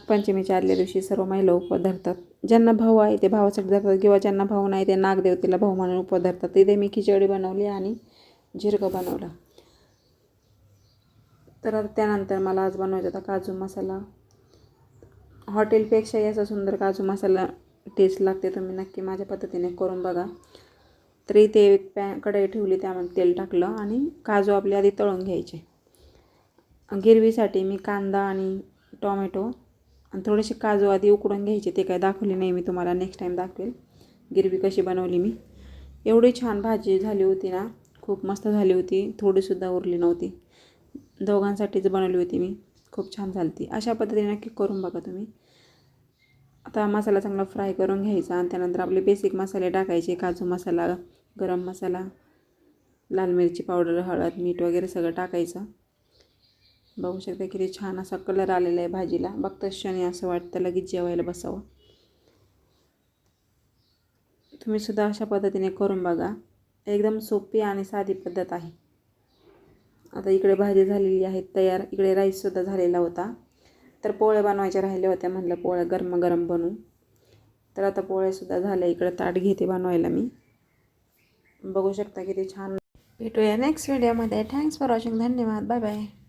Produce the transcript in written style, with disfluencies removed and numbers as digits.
पंचमीच्या आदल्या दिवशी सर्व महिला उपवास धरतात. ज्यांना भाऊ आहे ते भावासाठी धरतात किंवा ज्यांना भाऊ नाही ते नागदेवतेला भाऊ म्हणून उपवास धरतात. तिथे मी खिचडी बनवली आणि झिरगं बनवलं. तर त्यानंतर मला आज बनवायचा होता काजू मसाला. हॉटेलपेक्षाही असा सुंदर काजू मसाला टेस्ट लागते. तुम्ही नक्की माझ्या पद्धतीने करून बघा. तर इथे एक कढई ठेवली, त्यामध्ये तेल टाकलं आणि काजू आपले आधी तळून घ्यायचे. गिरवीसाठी मी कांदा आणि टोमॅटो आणि थोडेसे काजू आधी उकडून घ्यायचे. ते काय दाखवले नाही मी तुम्हाला, नेक्स्ट टाईम दाखवेल गिरवी कशी बनवली मी. एवढी छान भाजी झाली होती ना, खूप मस्त झाली होती. थोडीसुद्धा उरली नव्हती. दोघांसाठीच बनवली होती मी. खूप छान झाली ती. अशा पद्धतीने नक्की करून बघा तुम्ही. आता मसाला चांगला फ्राय करून घ्यायचा आणि त्यानंतर आपले बेसिक मसाले टाकायचे. काजू मसाला, गरम मसाला, लाल मिरची पावडर, हळद, मीठ वगैरे सगळं टाकायचं. बघू शकता किती छान असा कलर आलेला आहे भाजीला. बघताच क्षणी असं वाटतं लगेच जेवायला बसावं. तुम्हीसुद्धा अशा पद्धतीने करून बघा. एकदम सोपी आणि साधी पद्धत आहे. आता इकडे भाजी झालेली आहे तयार. इकडे राईससुद्धा झालेला होता. तर पोळ्या बनवायच्या राहिल्या होत्या. म्हटलं पोळ्या गरम बनवू. तर आता पोळ्यासुद्धा झाल्या. इकडे ताट घेते बनवायला मी. बघू शकता किती छान. भेटूया नेक्स्ट व्हिडिओमध्ये. Thanks for watching. धन्यवाद. Bye bye.